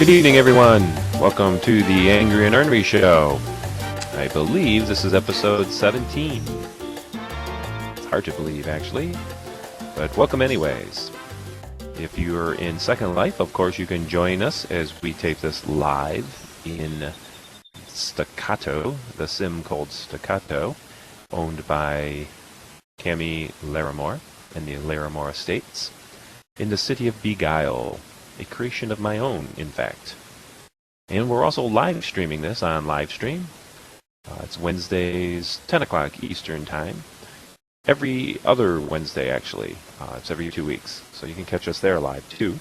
Good evening, everyone. Welcome to the Angry and Ornery Show. I believe this is episode 17. It's hard to believe, actually, but welcome anyways. If you're in Second Life, of course, you can join us as we tape this live in Staccato, the sim called Staccato, owned by Cami Larimore and the Larimore Estates, in the city of Beguile, a creation of my own, in fact. And we're also live streaming this on Livestream. It's Wednesdays, 10 o'clock Eastern Time. Every other Wednesday, actually. It's every 2 weeks, so you can catch us there live, too.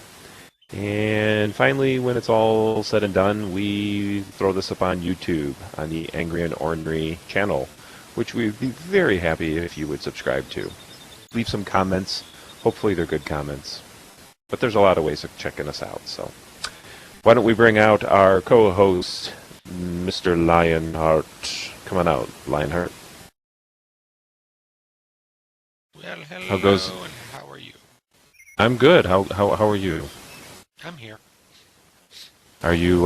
And finally, when it's all said and done, we throw this up on YouTube, on the Angry and Ornery channel, which we'd be very happy if you would subscribe to. Leave some comments. Hopefully they're good comments. But there's a lot of ways of checking us out, so why don't we bring out our co-host, Mr. Lionheart. Come on out, Lionheart. Well, hello, how goes? And how are you? I'm good. How are you? I'm here. Are you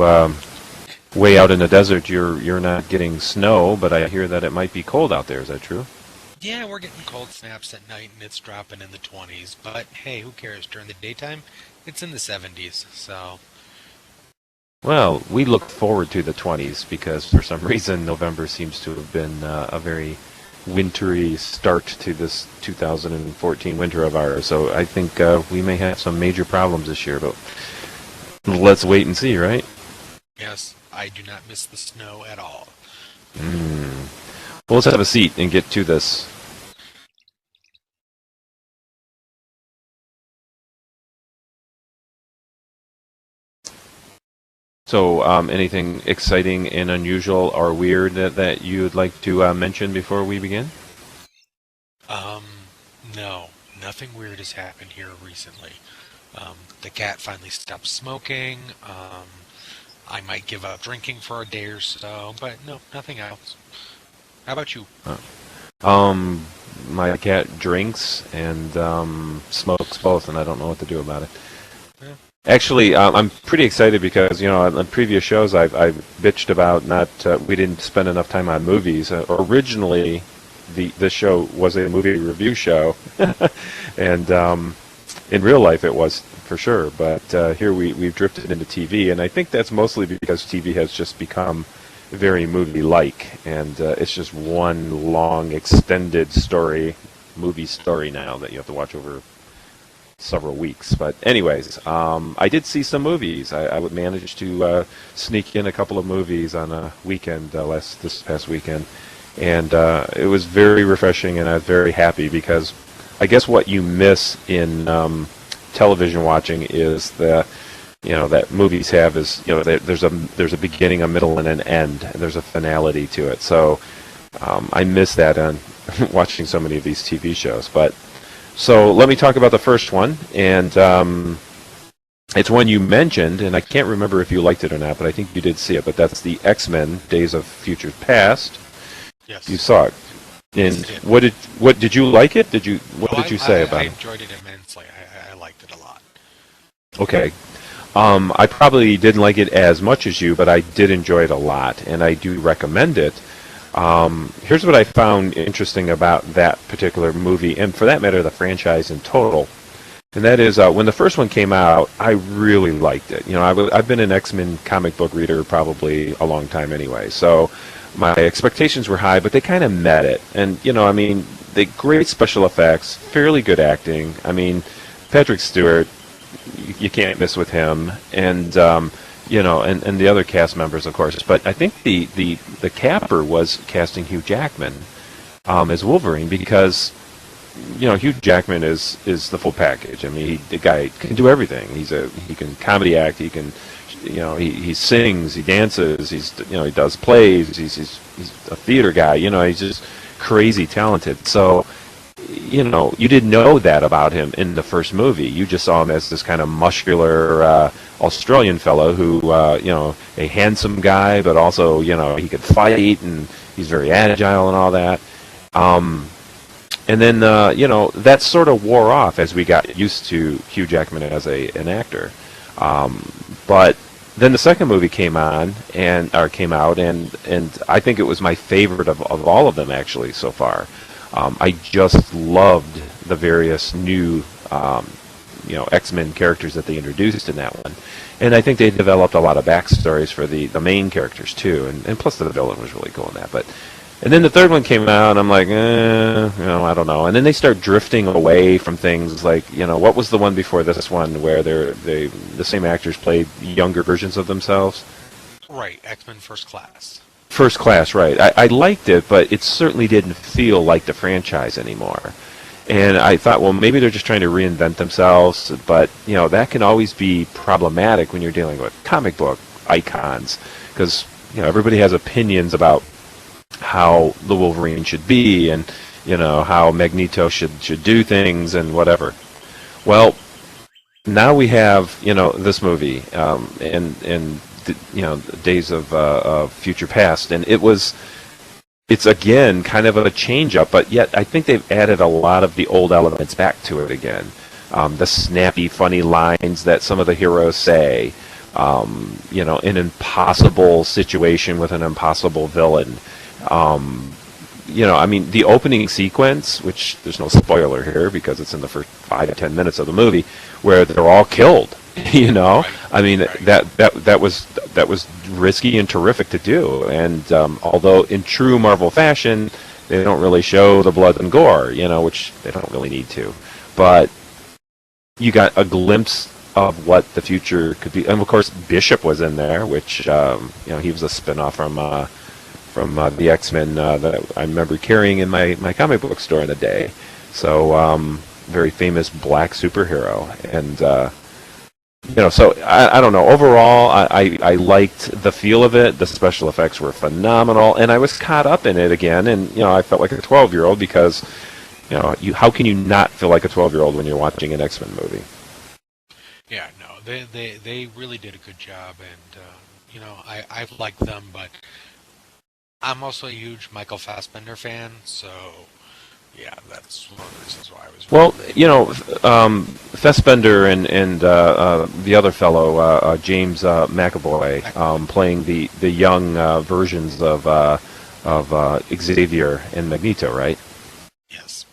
way out in the desert? You're not getting snow, but I hear that it might be cold out there. Is that true? Yeah, we're getting cold snaps at night, and it's dropping in the 20s. But hey, who cares? During the daytime, it's in the 70s. So. Well, we look forward to the 20s because for some reason November seems to have been a very wintry start to this 2014 winter of ours. So I think we may have some major problems this year, but let's wait and see, right? Yes, I do not miss the snow at all. Well, let's have a seat and get to this. So, anything exciting and unusual or weird that you'd like to mention before we begin? No. Nothing weird has happened here recently. The cat finally stopped smoking. I might give up drinking for a day or so, but no, nothing else. How about you? My cat drinks and smokes both, and I don't know what to do about it. Yeah. Actually, I'm pretty excited because, you know, on previous shows I've bitched about we didn't spend enough time on movies. Originally, the show was a movie review show, and in real life it was for sure. But here we've drifted into TV, and I think that's mostly because TV has just become very movie-like, and it's just one long, extended movie story now that you have to watch over several weeks. But anyways, I did see some movies. I would manage to sneak in a couple of movies on a weekend this past weekend, and it was very refreshing, and I was very happy because I guess what you miss in television watching is that movies have is, there's a beginning, a middle, and an end, and there's a finality to it. So I miss that on watching so many of these TV shows. But so let me talk about the first one, and it's one you mentioned, and I can't remember if you liked it or not, but I think you did see it. But that's the XMen Days of Future Past. Yes. You saw it. And what did you like it? What did you say about it? I enjoyed it immensely. I liked it a lot. Okay. I probably didn't like it as much as you, but I did enjoy it a lot, and I do recommend it. Here's what I found interesting about that particular movie, and for that matter, the franchise in total. And that is, when the first one came out, I really liked it. You know, I've been an X-Men comic book reader probably a long time anyway, so my expectations were high, but they kind of met it. And, the great special effects, fairly good acting. I mean, Patrick Stewart, you can't miss with him, and and the other cast members, of course. But I think the capper was casting Hugh Jackman as Wolverine because Hugh Jackman is the full package. I mean, the guy can do everything. He can comedy act. He can he sings. He dances. He does plays. He's a theater guy. He's just crazy talented. So. You didn't know that about him in the first movie. You just saw him as this kind of muscular Australian fellow who, a handsome guy, but also, he could fight and he's very agile and all that. And then, that sort of wore off as we got used to Hugh Jackman as an actor. But then the second movie came out, and I think it was my favorite of all of them actually so far. I just loved the various new X-Men characters that they introduced in that one, and I think they developed a lot of backstories for the main characters too, and plus the villain was really cool in that. And then the third one came out, and I'm like, I don't know. And then they start drifting away from things like, what was the one before this one where the same actors played younger versions of themselves? Right, X-Men First Class. First Class, right. I liked it, but it certainly didn't feel like the franchise anymore. And I thought, well, maybe they're just trying to reinvent themselves, but, that can always be problematic when you're dealing with comic book icons, because, everybody has opinions about how the Wolverine should be, and how Magneto should do things and whatever. Well, now we have this movie and Days of Future Past, and it's again kind of a change up, but yet I think they've added a lot of the old elements back to it again. The snappy, funny lines that some of the heroes say, an impossible situation with an impossible villain. The opening sequence, which there's no spoiler here because it's in the first 5 to 10 minutes of the movie, where they're all killed. Right. I mean, that was risky and terrific to do. And although in true Marvel fashion, they don't really show the blood and gore, which they don't really need to. But you got a glimpse of what the future could be, and of course Bishop was in there, which he was a spinoff from the X-Men that I remember carrying in my comic book store in the day. So very famous black superhero, and so I don't know. Overall, I liked the feel of it. The special effects were phenomenal, and I was caught up in it again. And I felt like a 12-year-old because how can you not feel like a 12-year-old when you're watching an X-Men movie? Yeah, no, they really did a good job, and I've liked them, but I'm also a huge Michael Fassbender fan, so yeah, that's one of the reasons why I was. Well, Fassbender and the other fellow, James McAvoy, playing the young versions of Xavier and Magneto, right? Yes.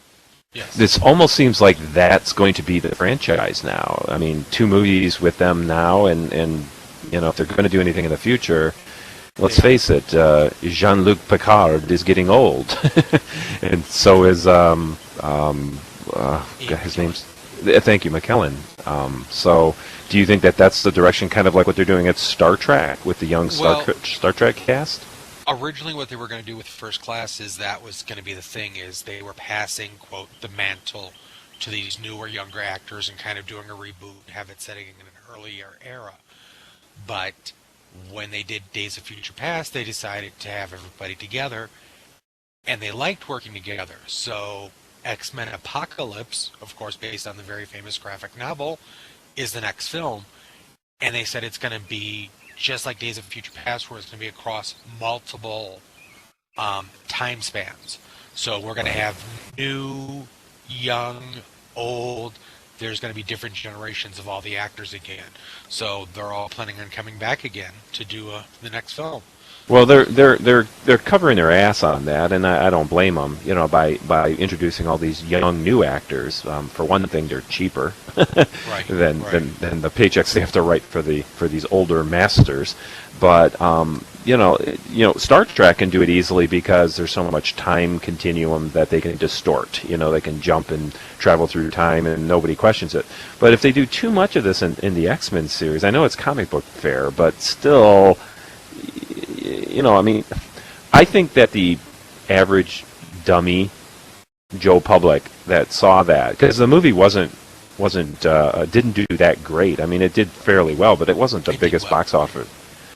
Yes. This almost seems like that's going to be the franchise now. I mean, 2 movies with them now, and if they're going to do anything in the future, let's face it, Jean-Luc Picard is getting old, and so is his name's. Thank you, McKellen. So, do you think that that's the direction, kind of like what they're doing at Star Trek with the young Star Trek cast? Originally, what they were going to do with First Class is that was going to be the thing, is they were passing, quote, the mantle to these newer, younger actors and kind of doing a reboot, have it setting in an earlier era. But when they did Days of Future Past, they decided to have everybody together, and they liked working together. So XMen Apocalypse, of course based on the very famous graphic novel, is the next film. And they said it's going to be just like Days of Future Past, where it's going to be across multiple time spans. So we're going to have new, young, old. There's going to be different generations of all the actors again. So they're all planning on coming back again to do the next film. Well, they're covering their ass on that, and I don't blame them. By introducing all these young new actors. For one thing, they're cheaper Right. than the paychecks they have to write for these older masters. But Star Trek can do it easily because there's so much time continuum that they can distort. They can jump and travel through time, and nobody questions it. But if they do too much of this in the X-Men series, I know it's comic book fare, but still. I think that the average dummy Joe Public that saw that, because the movie didn't do that great. I mean, it did fairly well, but it wasn't the biggest box office.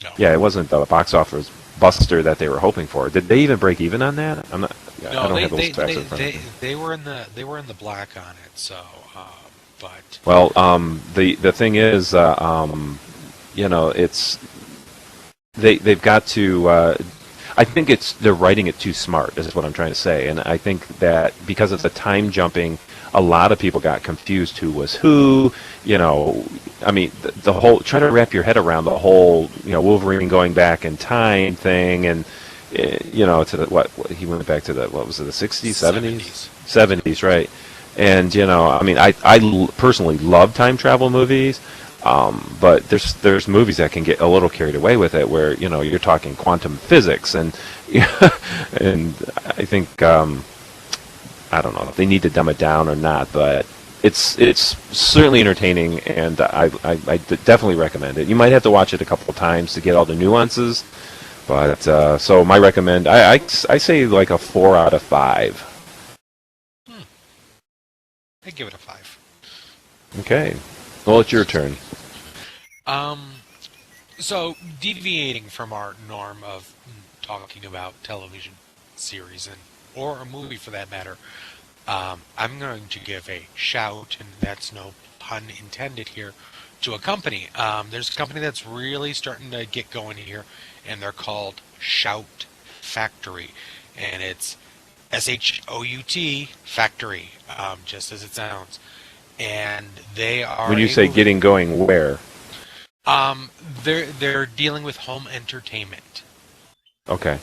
No. Yeah, it wasn't the box office buster that they were hoping for. Did they even break even on that? I'm not. I don't have those facts in front of me. They were in the black on it. So, but well, the thing is, it's. They've got to. I think they're writing it too smart. Is what I'm trying to say, and I think that because of the time jumping a lot of people got confused who was who. You know, I mean, the whole trying to wrap your head around the whole, Wolverine going back in time thing, and to the, what he went back to the, what was it, the 60s, 70s, 70s, right? And I mean, I personally love time travel movies. But there's movies that can get a little carried away with it, where you're talking quantum physics, and and I think I don't know if they need to dumb it down or not, but it's certainly entertaining, and I definitely recommend it. You might have to watch it a couple of times to get all the nuances, but so my recommend I say like a 4 out of 5. I'd give it a 5. Okay, well, it's your turn. So deviating from our norm of talking about television series or a movie for that matter, I'm going to give a shout, and that's no pun intended here, to a company. There's a company that's really starting to get going here, and they're called Shout Factory, and it's SHOUT Factory, just as it sounds. And they are. When you say getting going, where? They're dealing with home entertainment. Okay.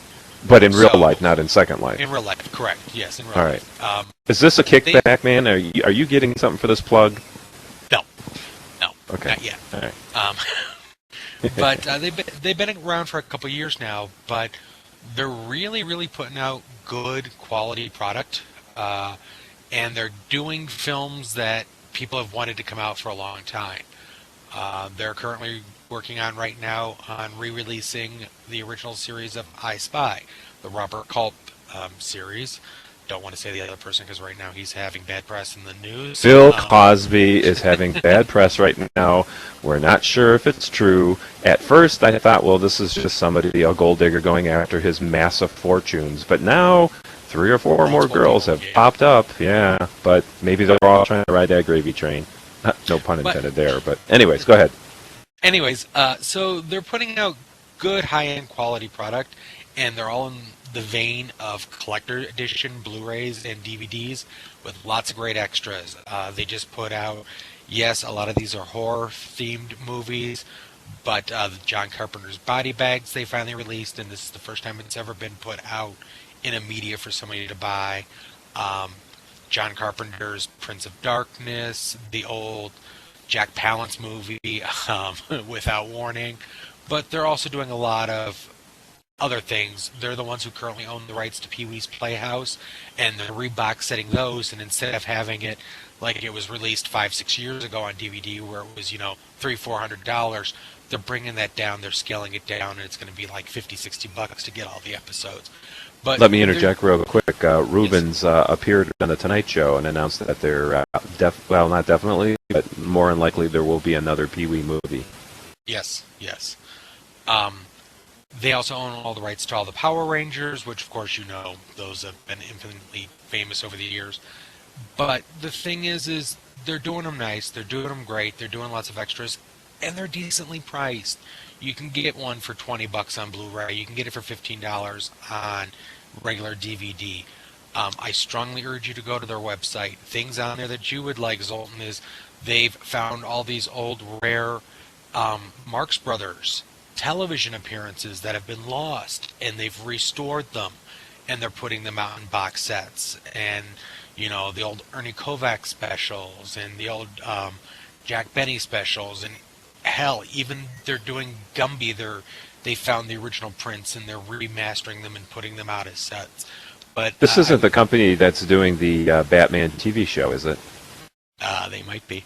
But in real life, not in Second Life. In real life, correct. Yes, in real All life. right. Is this a kickback, man? Are you getting something for this plug? No. Okay. Not yet. All right. But they've been around for a couple of years now, but they're really, really putting out good quality product, and they're doing films that people have wanted to come out for a long time. They're currently working on right now on re-releasing the original series of I Spy, the Robert Culp series. Don't want to say the other person because right now he's having bad press in the news. Bill Cosby is having bad press right now. We're not sure if it's true. At first, I thought, well, this is just somebody, a gold digger, going after his massive fortunes. But now, 3 or 4 more girls have popped up. Yeah, but maybe they're all trying to ride that gravy train. No pun intended there. But anyways, go ahead. Anyways, so they're putting out good high-end quality product, and they're all in the vein of collector edition Blu-rays and DVDs with lots of great extras. They just put out, yes, a lot of these are horror-themed movies, but John Carpenter's Body Bags they finally released, and this is the first time it's ever been put out in a media for somebody to buy. John Carpenter's Prince of Darkness, the old Jack Palance movie, Without Warning, but they're also doing a lot of other things. They're the ones who currently own the rights to Pee-wee's Playhouse, and they're rebox setting those, and instead of having it like it was released 5-6 years ago on DVD where it was, $300-$400, they're bringing that down, they're scaling it down, and it's going to be like $50-$60 to get all the episodes. But let me interject real quick. Rubens appeared on the Tonight Show and announced that they're not definitely, but more than likely there will be another Pee-wee movie. Yes. They also own all the rights to all the Power Rangers, which, of course, those have been infinitely famous over the years. But the thing is they're doing them nice, they're doing them great, they're doing lots of extras, and they're decently priced. You can get one for $20 on Blu-ray. You can get it for $15 on regular DVD. I strongly urge you to go to their website. Things on there that you would like, Zoltan, is they've found all these old rare Marx Brothers television appearances that have been lost, and they've restored them, and they're putting them out in box sets. And the old Ernie Kovacs specials and the old Jack Benny specials, and hell, even they're doing Gumby. They found the original prints and they're remastering them and putting them out as sets. But this isn't the company that's doing the Batman TV show, is it? They might be.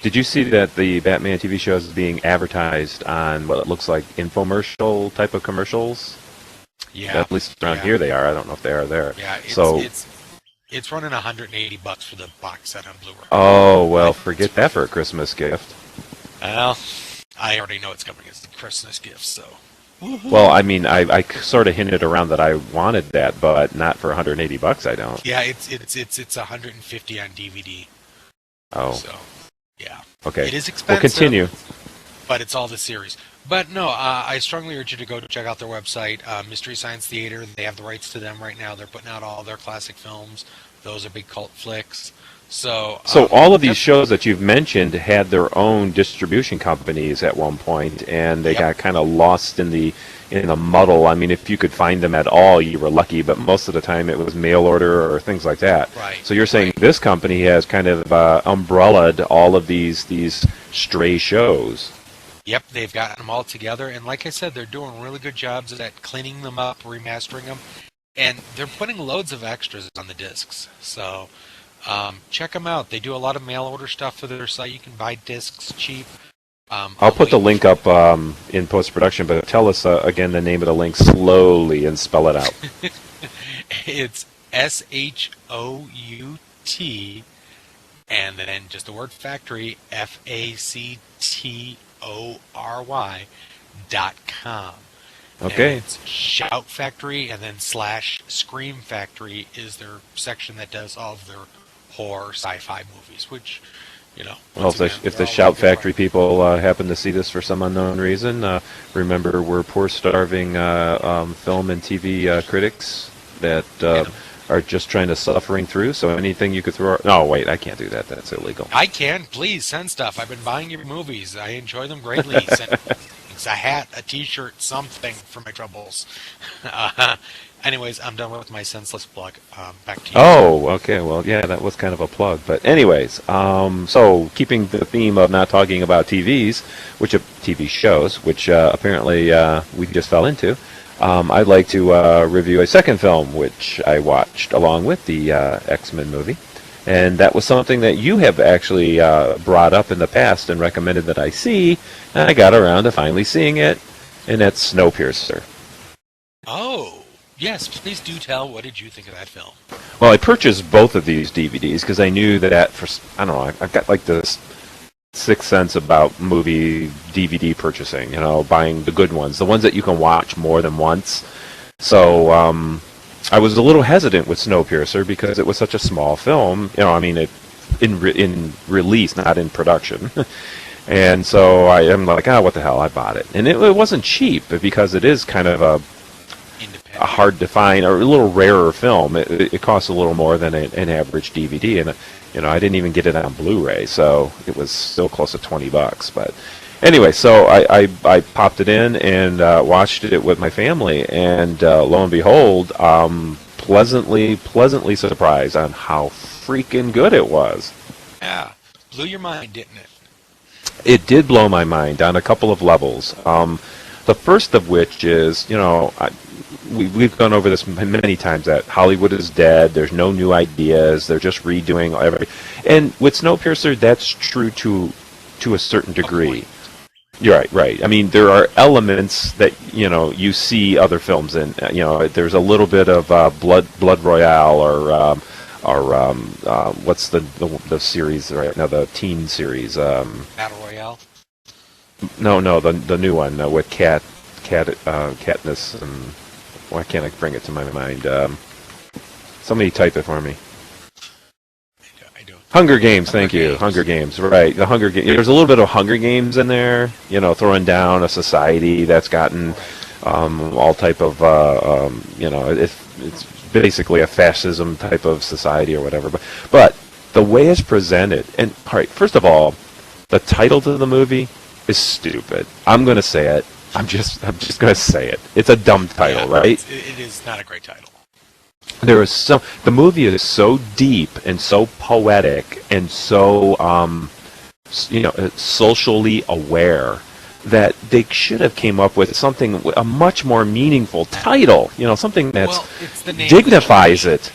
Did you see that the Batman TV show is being advertised on what looks like infomercial type of commercials? Yeah. At least around here they are. I don't know if they are there. Yeah. It's running $180 for the box set on Blu-ray. Oh well, forget that for a Christmas gift. Well, I already know it's coming as a Christmas gift, so. Well, I mean, I sort of hinted around that I wanted that, but not for $180. I don't. Yeah, it's $150 on DVD. Oh. So, yeah. Okay. It is expensive. We'll continue. But it's all the series. But no, I strongly urge you to go check out their website, Mystery Science Theater. They have the rights to them right now. They're putting out all their classic films. Those are big cult flicks. So, So all of these shows that you've mentioned had their own distribution companies at one point, and they Yep. got kind of lost in the muddle. I mean, if you could find them at all, you were lucky, but most of the time it was mail order or things like that. Right. So you're saying Right. this company has kind of umbrellaed all of these stray shows. Yep, they've gotten them all together, and like I said, they're doing really good jobs at cleaning them up, remastering them, and they're putting loads of extras on the discs. So check them out. They do a lot of mail order stuff for their site. You can buy discs cheap. I'll put the link up in post-production, but tell us again the name of the link slowly and spell it out. It's SHOUT, and then just the word factory, FACTORY.com. Okay. And it's Shout Factory, and then /Scream Factory is their section that does all of their horror sci-fi movies, which, you know. Well, once again, if they're the all Shout good Factory fun. people happen to see this for some unknown reason, remember we're poor, starving film and TV critics that are just trying to suffering through. So anything you could throw. No, wait, I can't do that. That's illegal. I can. Please send stuff. I've been buying your movies. I enjoy them greatly. Send a hat, a T-shirt, something for my troubles. Anyways, I'm done with my senseless plug. Back to you. Oh, okay. Well, yeah, that was kind of a plug. But anyways, so keeping the theme of not talking about TVs, which TV shows, which apparently we just fell into, I'd like to review a second film which I watched along with the X-Men movie. And that was something that you have actually brought up in the past and recommended that I see, and I got around to finally seeing it, and that's Snowpiercer. Oh, yes. Please do tell. What did you think of that film? Well, I purchased both of these DVDs because I knew that I don't know, I've got like this sixth sense about movie DVD purchasing, buying the good ones, the ones that you can watch more than once. So I was a little hesitant with Snowpiercer because it was such a small film. In release, not in production. And so I am like, what the hell? I bought it, and it wasn't cheap because it is kind of a hard to find or a little rarer film. It costs a little more than an average DVD, and I didn't even get it on Blu-ray, so it was still close to $20. But anyway, so I popped it in and watched it with my family, and lo and behold, pleasantly surprised on how freaking good it was. Yeah. Blew your mind, didn't it? It did blow my mind on a couple of levels. The first of which is, we've gone over this many times, that Hollywood is dead. There's no new ideas. They're just redoing everything. And with Snowpiercer, that's true to a certain degree. You're right. I mean, there are elements that you see other films in. There's a little bit of Blood Royale or what's the series right now? The teen series. Battle Royale. No, the new one with Katniss and why can't I bring it to my mind? Somebody type it for me. I don't. Hunger Games, thank you. Hunger Games, right. The Hunger Games. There's a little bit of Hunger Games in there, throwing down a society that's gotten all type of, it's basically a fascism type of society or whatever. But the way it's presented, and all right, first of all, the title to the movie is stupid. I'm going to say it. I'm just going to say it. It's a dumb title, right? It is not a great title. The movie is so deep and so poetic and so socially aware that they should have came up with a much more meaningful title, something that's it's the name dignifies it.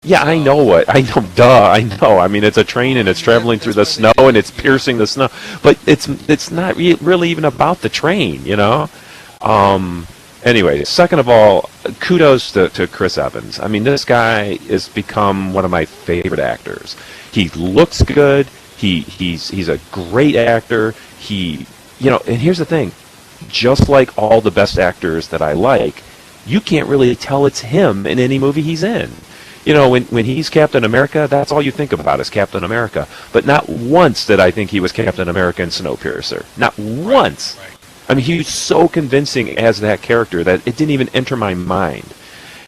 Yeah, I know. I know. I mean, it's a train and it's traveling through the snow and it's piercing the snow. But it's not really even about the train, Anyway, second of all, kudos to Chris Evans. I mean, this guy has become one of my favorite actors. He looks good. He's a great actor. And here's the thing. Just like all the best actors that I like, you can't really tell it's him in any movie he's in. When he's Captain America, that's all you think about is Captain America. But not once did I think he was Captain America in Snowpiercer. Not once. Right. I mean, he was so convincing as that character that it didn't even enter my mind.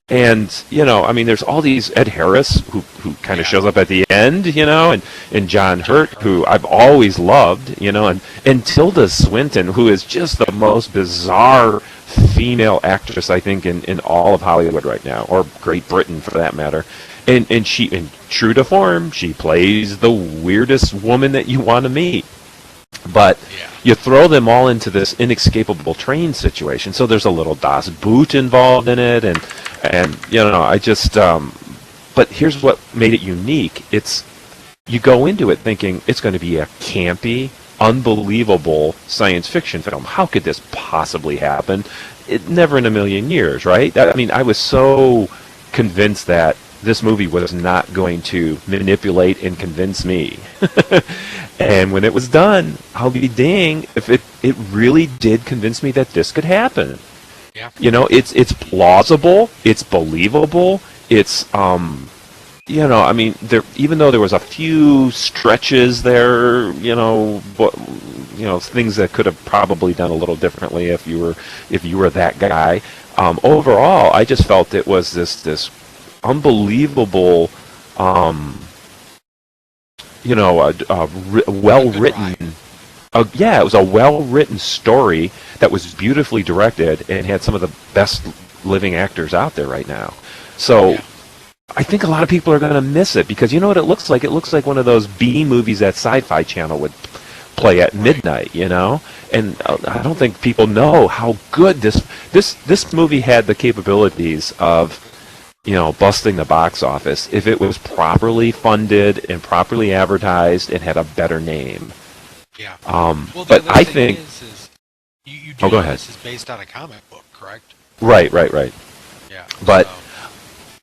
And, I mean, there's all these Ed Harris, who kind of shows up at the end, and John Hurt, who I've always loved, and Tilda Swinton, who is just the most bizarre female actress, I think, in all of Hollywood right now, or Great Britain for that matter. And true to form, she plays the weirdest woman that you want to meet. But you throw them all into this inescapable train situation. So there's a little Das Boot involved in it, and I just. But here's what made it unique. It's you go into it thinking it's going to be a campy, unbelievable science fiction film. How could this possibly happen? It never in a million years, right? I mean, I was so convinced that this movie was not going to manipulate and convince me. And when it was done, I'll be dang if it really did convince me that this could happen. Yeah. It's plausible, it's believable, it's I mean, even though there was a few stretches there, things that could have probably done a little differently if you were that guy. Overall, I just felt it was this unbelievable, well-written. It was a well-written story that was beautifully directed and had some of the best living actors out there right now. So I think a lot of people are going to miss it because you know what it looks like? It looks like one of those B movies that Sci-Fi Channel would play at midnight, And I don't think people know how good this movie had the capabilities of busting the box office if it was properly funded and properly advertised and had a better name. Yeah. But I think you do go know ahead. This is based on a comic book, correct? Right. Yeah. But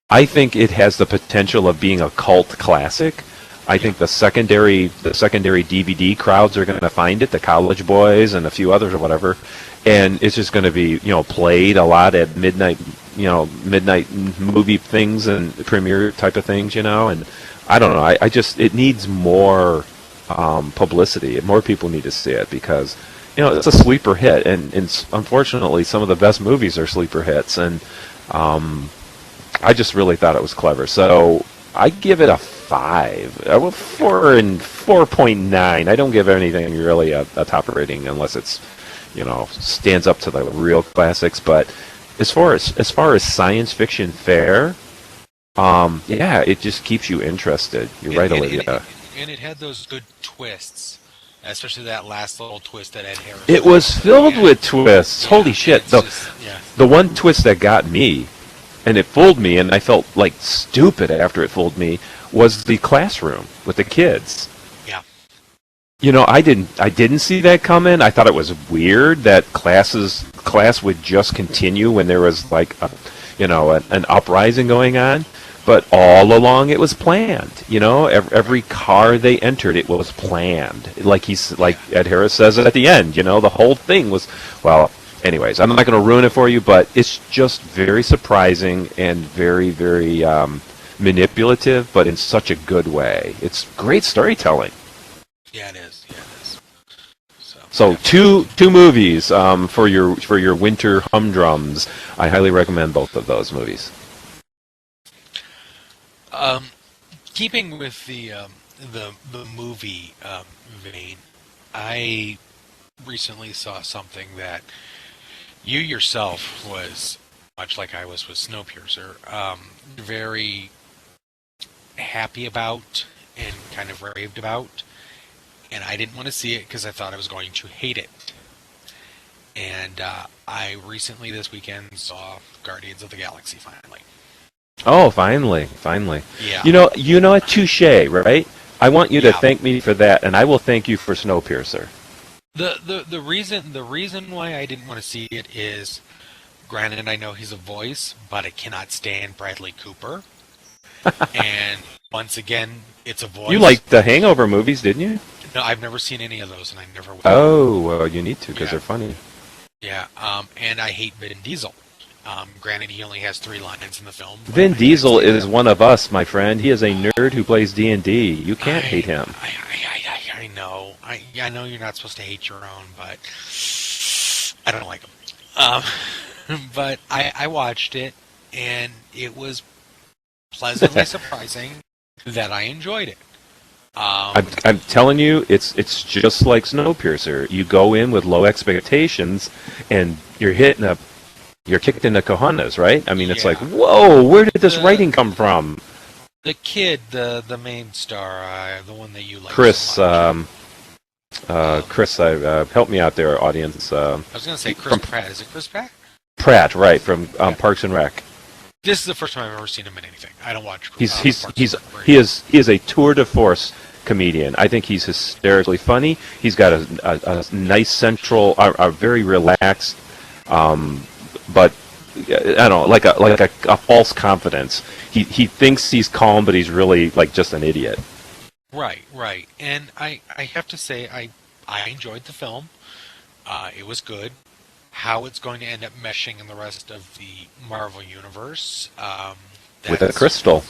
I think it has the potential of being a cult classic. I think the secondary DVD crowds are going to find it, the college boys and a few others or whatever, and it's just going to be played a lot at midnight movie things and premiere type of things, and I don't know. I just it needs more publicity. More people need to see it because it's a sleeper hit, and unfortunately some of the best movies are sleeper hits, and I just really thought it was clever. So I give it a 5. 4 and 4.9. I don't give anything really a top rating unless it's stands up to the real classics. But as far as science fiction fare, it just keeps you interested. You're right, Olivia. And it had those good twists, especially that last little twist that Ed Harris. It was filled with twists. Holy shit! The one twist that got me, and it fooled me, and I felt like stupid after it fooled me, was the classroom with the kids. Yeah. I didn't see that coming. I thought it was weird that class would just continue when there was like an uprising going on. But all along it was planned. Every car they entered, it was planned. Like Ed Harris says it at the end. The whole thing was well. Anyways, I'm not going to ruin it for you, but it's just very surprising and very, very manipulative, but in such a good way. It's great storytelling. Yeah, it is. So two movies for your winter humdrums. I highly recommend both of those movies. Keeping with the movie vein, I recently saw something that you yourself was, much like I was with Snowpiercer, very happy about and kind of raved about, and I didn't want to see it because I thought I was going to hate it. And I recently, this weekend, saw Guardians of the Galaxy finally. Oh, finally. Yeah. You know what? Touché, right? I want you to thank me for that, and I will thank you for Snowpiercer. The reason why I didn't want to see it is, granted, I know he's a voice, but I cannot stand Bradley Cooper. And once again, it's a voice. You liked the Hangover movies, didn't you? No, I've never seen any of those, and I never will. Oh, well, you need to because they're funny. Yeah, and I hate Vin Diesel. Granted, he only has 3 lines in the film. Vin Diesel is one of us, my friend. He is a nerd who plays D&D. You can't hate him. I know. I know you're not supposed to hate your own, but I don't like him. But I watched it, and it was pleasantly surprising that I enjoyed it. I'm telling you, it's just like Snowpiercer. You go in with low expectations, and you're kicked in the cojones, right? I mean, it's like, whoa, where did this writing come from? The kid, the main star, the one that you like, Chris. so much. Chris, help me out there, audience. I was going to say Chris Pratt. Is it Chris Pratt? Pratt, right, from Parks and Rec. This is the first time I've ever seen him in anything. I don't watch. He is a tour de force comedian. I think he's hysterically funny. He's got a nice central, a very relaxed, but I don't know, like a false confidence. He thinks he's calm, but he's really like just an idiot. Right. And I have to say I enjoyed the film. It was good. How it's going to end up meshing in the rest of the Marvel universe. With a crystal.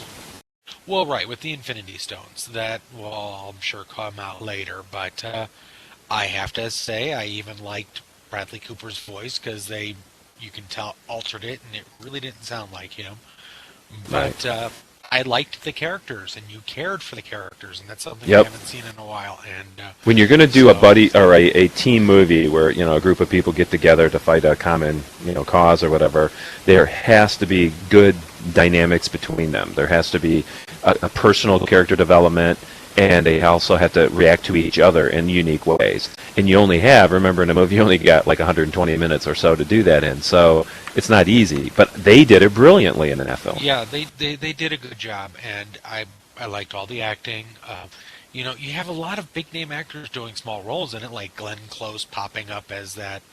Well, right, with the Infinity Stones. That will, I'm sure, come out later. But I have to say, I even liked Bradley Cooper's voice because you can tell, altered it, and it really didn't sound like him. But I liked the characters, and you cared for the characters, and that's something I haven't seen in a while. And when you're going to do a buddy or a team movie where a group of people get together to fight a common cause or whatever, there has to be good dynamics between them. There has to be a personal character development, and they also have to react to each other in unique ways. And you only have, remember, in a movie, you only got like 120 minutes or so to do that in. So it's not easy, but they did it brilliantly in that film. Yeah, they did a good job, and I liked all the acting. You have a lot of big name actors doing small roles in it, like Glenn Close popping up as that,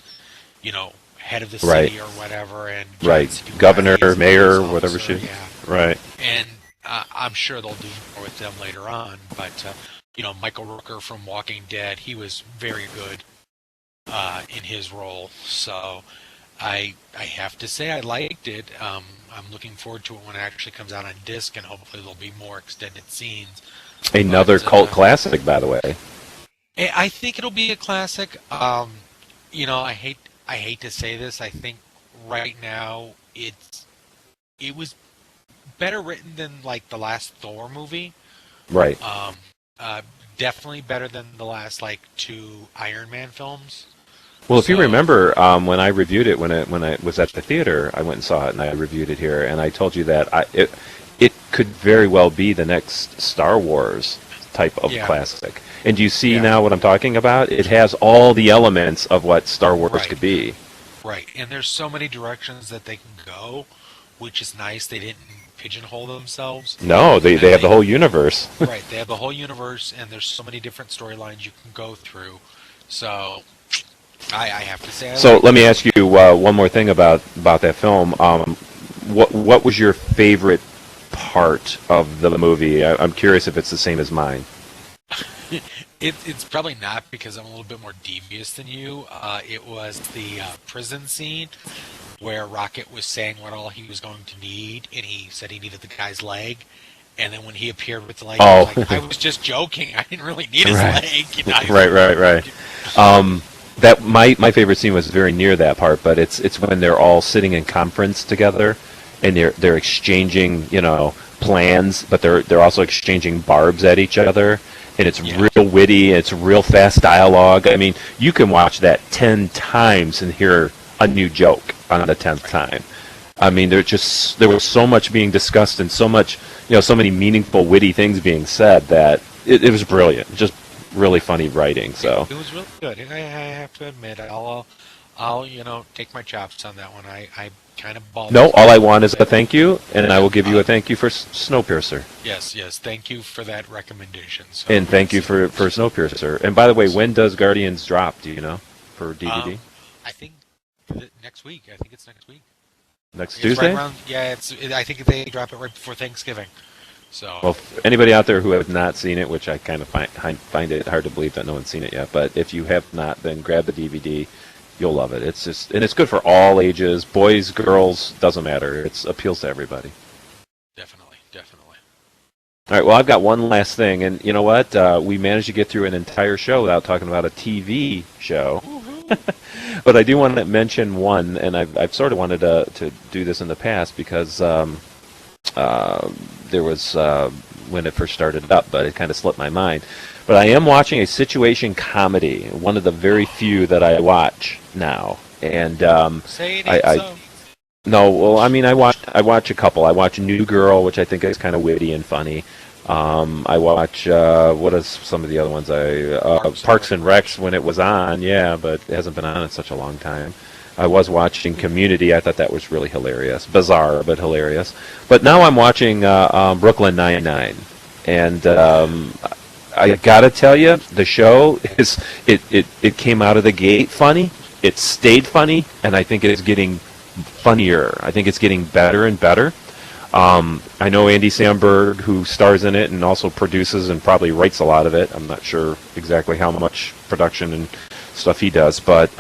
head of the city or whatever, and governor, mayor, whatever she. Yeah. Right. And I'm sure they'll do more with them later on, but Michael Rooker from Walking Dead, he was very good in his role. So I have to say I liked it. I'm looking forward to it when it actually comes out on disc, and hopefully there'll be more extended scenes. Another cult classic, by the way. I think it'll be a classic. I hate to say this. I think right now it was better written than like the last Thor movie. Right. Definitely better than the last like 2 Iron Man films. Well, if you remember, when I reviewed it, when I was at the theater, I went and saw it, and I reviewed it here, and I told you that it could very well be the next Star Wars type of classic. And do you see now what I'm talking about? It has all the elements of what Star Wars could be. Right, and there's so many directions that they can go, which is nice. They didn't pigeonhole themselves. No, they have the whole universe. Right, they have the whole universe, and there's so many different storylines you can go through. So I have to say. Let me ask you one more thing about that film. What was your favorite part of the movie? I'm curious if it's the same as mine. It's probably not, because I'm a little bit more devious than you. It was the prison scene where Rocket was saying what all he was going to need, and he said he needed the guy's leg. And then when he appeared with the leg, I was like, I was just joking. I didn't really need his leg. Right. That my favorite scene was very near that part, but it's when they're all sitting in conference together, and they're exchanging plans, but they're also exchanging barbs at each other, and it's real witty, and it's real fast dialogue. I mean, you can watch that 10 times and hear a new joke on the 10th time. I mean, there was so much being discussed, and so much, so many meaningful, witty things being said that it was brilliant. Just really funny writing. So it was really good. I have to admit, I'll take my chops on that one. I kind of balled. No, all I want is a thank you, and I will give you a thank you for Snowpiercer. Yes. Thank you for that recommendation. So, and thank you for Snowpiercer. And by the way, when does Guardians drop? Do you know, for DVD? I think next week. I think it's next week. Next Tuesday? Right around, I think they drop it right before Thanksgiving. So. Well, anybody out there who has not seen it, which I kind of find it hard to believe that no one's seen it yet, but if you have not, then grab the DVD. You'll love it. And it's good for all ages, boys, girls, doesn't matter. It appeals to everybody. Definitely. All right, well, I've got one last thing, and you know what? We managed to get through an entire show without talking about a TV show. Woo-hoo. But I do want to mention one, and I've sort of wanted to do this in the past because there was when it first started up, but it kind of slipped my mind. But I am watching a situation comedy, one of the very few that I watch now. And Say it ain't so. no, well, I mean, I watch a couple. I watch New Girl, which I think is kind of witty and funny. I watch what is some of the other ones? Parks and Recs when it was on, yeah, but it hasn't been on in such a long time. I was watching Community. I thought that was really hilarious, bizarre but hilarious. But now I'm watching Brooklyn Nine-Nine, and I gotta tell you, the show is it came out of the gate funny. It stayed funny, and I think it is getting funnier. I think it's getting better and better. I know Andy Samberg, who stars in it and also produces and probably writes a lot of it. I'm not sure exactly how much production and stuff he does, but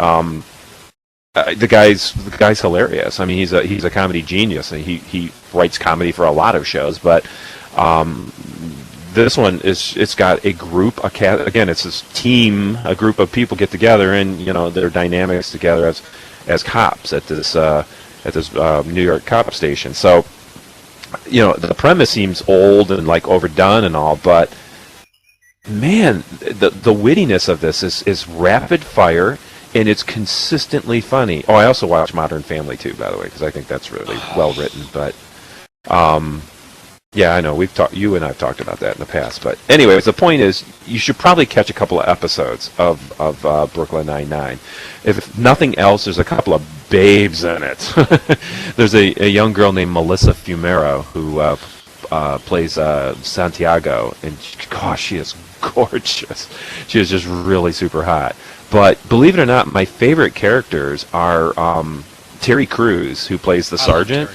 the guy's hilarious. I mean, he's a comedy genius, and he writes comedy for a lot of shows. But this one it's got a group, again, it's this team, a group of people get together, and their dynamics together as cops at this New York cop station. So the premise seems old and like overdone and all, but man, the wittiness of this is rapid fire. And it's consistently funny. Oh, I also watch Modern Family too, by the way, because I think that's really well written. But yeah, I know you and I've talked about that in the past. But anyways, the point is, you should probably catch a couple of episodes of Brooklyn Nine-Nine. If nothing else, there's a couple of babes in it. There's a young girl named Melissa Fumero who plays Santiago, and gosh, she is gorgeous. She is just really super hot. But believe it or not, my favorite characters are Terry Crews, who plays the sergeant.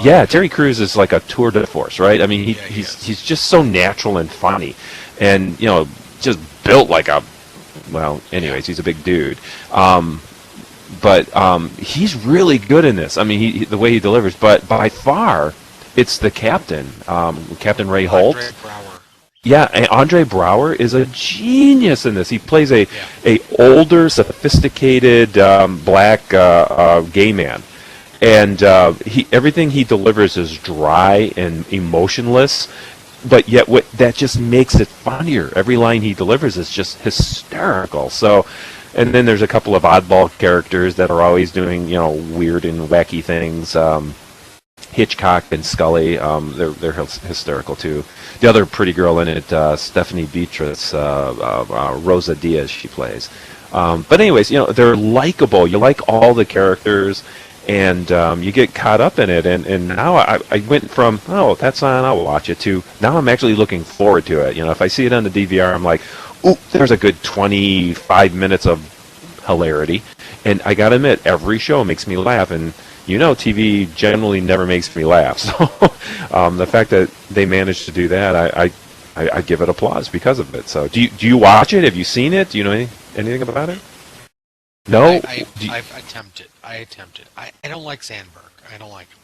Terry Crews is like a tour de force, right? I mean, he's just so natural and funny, and just built like a. Well, anyways, he's a big dude. But he's really good in this. I mean, the way he delivers. But by far, it's the captain, Captain Ray Holt. Yeah, and Andre Braugher is a genius in this. He plays a older, sophisticated black gay man, and everything he delivers is dry and emotionless, but yet that just makes it funnier. Every line he delivers is just hysterical. So, and then there's a couple of oddball characters that are always doing weird and wacky things. Hitchcock and Scully, they're hysterical too. The other pretty girl in it, Stephanie Beatrice, Rosa Diaz, she plays. But anyways, they're likable. You like all the characters, and you get caught up in it. And now I went from, oh, that's on, I'll watch it, to now I'm actually looking forward to it. If I see it on the DVR, I'm like, ooh, there's a good 25 minutes of hilarity. And I gotta admit, every show makes me laugh, and TV generally never makes me laugh. So the fact that they managed to do that, I give it applause because of it. So do you watch it? Have you seen it? Do you know anything about it? No? I've attempted. I don't like Sandberg. I don't like him.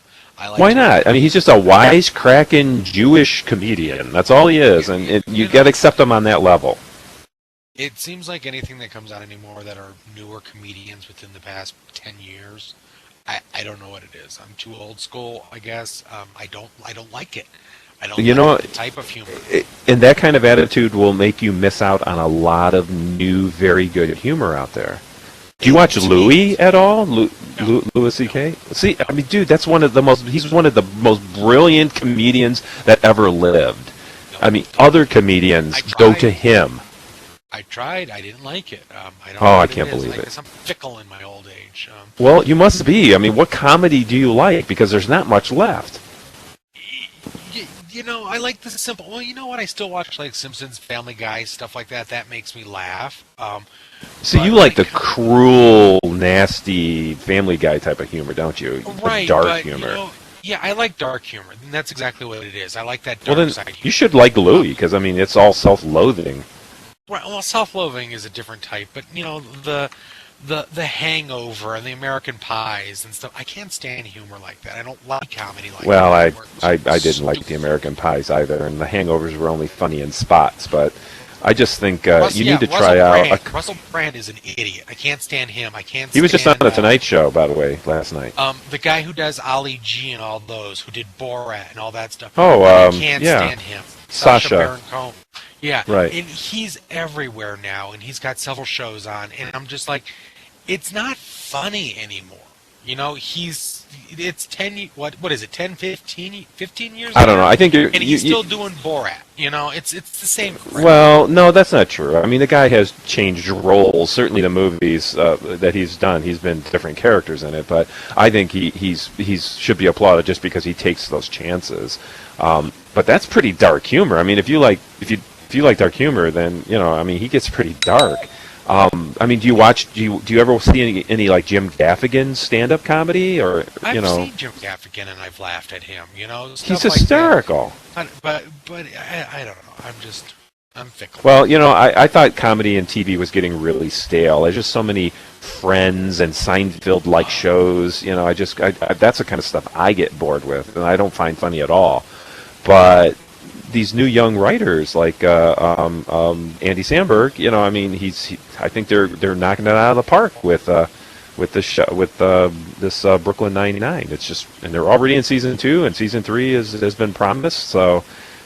Why not? I mean, he's just a wisecracking Jewish comedian. That's all he is, and you got to accept him on that level. It seems like anything that comes out anymore that are newer comedians within the past 10 years, I don't know what it is. I'm too old school, I guess. I don't like it. I don't like the type of humor. And that kind of attitude will make you miss out on a lot of new, very good humor out there. Do you watch Louis at all? Louis C.K.? No. See, I mean, dude, he's one of the most brilliant comedians that ever lived. No, I mean, other comedians go to him. I tried. I didn't like it. I can't believe it. I'm fickle in my old age. Well, you must be. I mean, what comedy do you like? Because there's not much left. I like the simple. Well, you know what? I still watch like Simpsons, Family Guy, stuff like that. That makes me laugh. So you like the cruel, nasty Family Guy type of humor, don't you? Right. The dark humor. Yeah, I like dark humor, and that's exactly what it is. I like that dark side. Humor. You should like Louis, because I mean, it's all self-loathing. Right. Well, self-loathing is a different type, but the Hangover and the American Pies and stuff. I can't stand humor like that. I don't like comedy like that. Well, I didn't like the American Pies either, and the Hangovers were only funny in spots. But I just think you need to try out. Russell Brand is an idiot. I can't stand him. I can't. He was just on stand, the Tonight Show, by the way, last night. The guy who does Ali G and all those, who did Borat and all that stuff. Oh, I can't stand him. Sacha Baron Cohen. Yeah, right. And he's everywhere now, and he's got several shows on, and I'm just like, it's not funny anymore. You know, it's 10, what is it, 10, 15 years I don't know. I think you're... And he's still doing Borat. You know, it's the same crap. Well, no, that's not true. I mean, the guy has changed roles. Certainly the movies that he's done, he's been different characters in it, but I think he's should be applauded just because he takes those chances. But that's pretty dark humor. I mean, if you like dark humor, then, you know, I mean, he gets pretty dark. I mean, do you ever see any like Jim Gaffigan stand-up comedy, or I've seen Jim Gaffigan and I've laughed at him. You know, he's hysterical. Like but I don't know. I'm fickle. Well, you know, I thought comedy and TV was getting really stale. There's just so many Friends and Seinfeld-like shows. You know, that's the kind of stuff I get bored with, and I don't find funny at all. But these new young writers like Andy Samberg, you know, I mean, I think they're knocking it out of the park with this show, with this Brooklyn 99. It's just, and they're already in season 2, and season 3 has been promised, so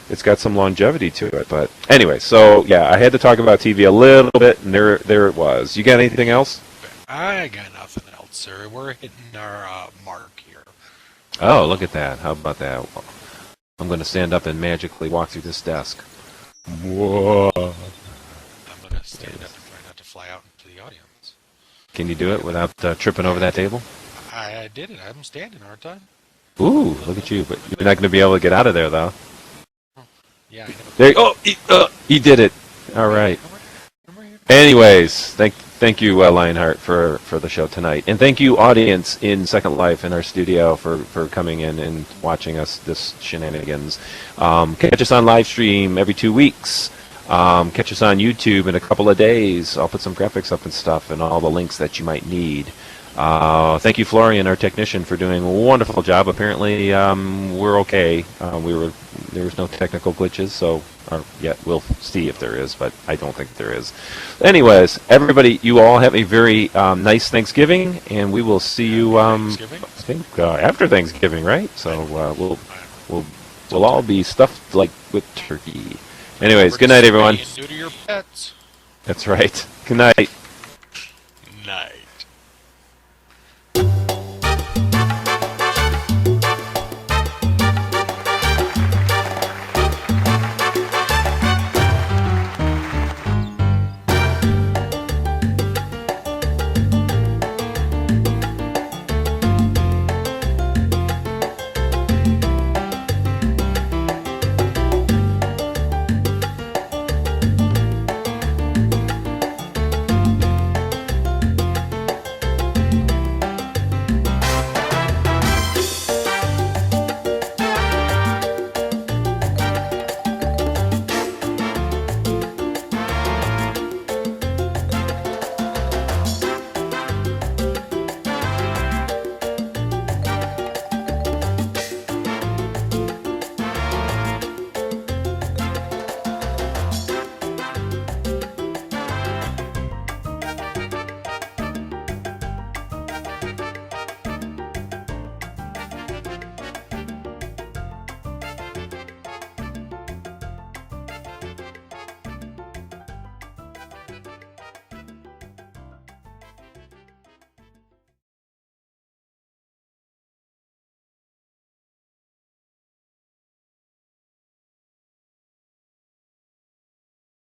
it's got some longevity to it. But anyway, so yeah, I had to talk about TV a little bit, and there it was. You got anything else? I got nothing else, sir. We're hitting our mark here. Oh, look at that! How about that? I'm going to stand up and magically walk through this desk. Whoa. I'm going to stand up and try not to fly out into the audience. Can you do it without tripping over that table? I did it. I'm standing, aren't I? Ooh, look at you. But you're not going to be able to get out of there, though. Yeah, I know. There. Oh, he did it. All right. Anyways, thank you, Lionheart, for the show tonight, and thank you, audience in Second Life in our studio, for coming in and watching us this shenanigans. Catch us on live stream every 2 weeks. Catch us on YouTube in a couple of days. I'll put some graphics up and stuff, and all the links that you might need. Thank you, Florian, our technician, for doing a wonderful job. Apparently, we're okay. There was no technical glitches, so yet we'll see if there is, but I don't think there is. Anyways, everybody, you all have a very nice Thanksgiving, and we will see you. I think after Thanksgiving, right? So we'll all be stuffed like with turkey. Anyways, good night, everyone. New to your pets. That's right. Good night. Night.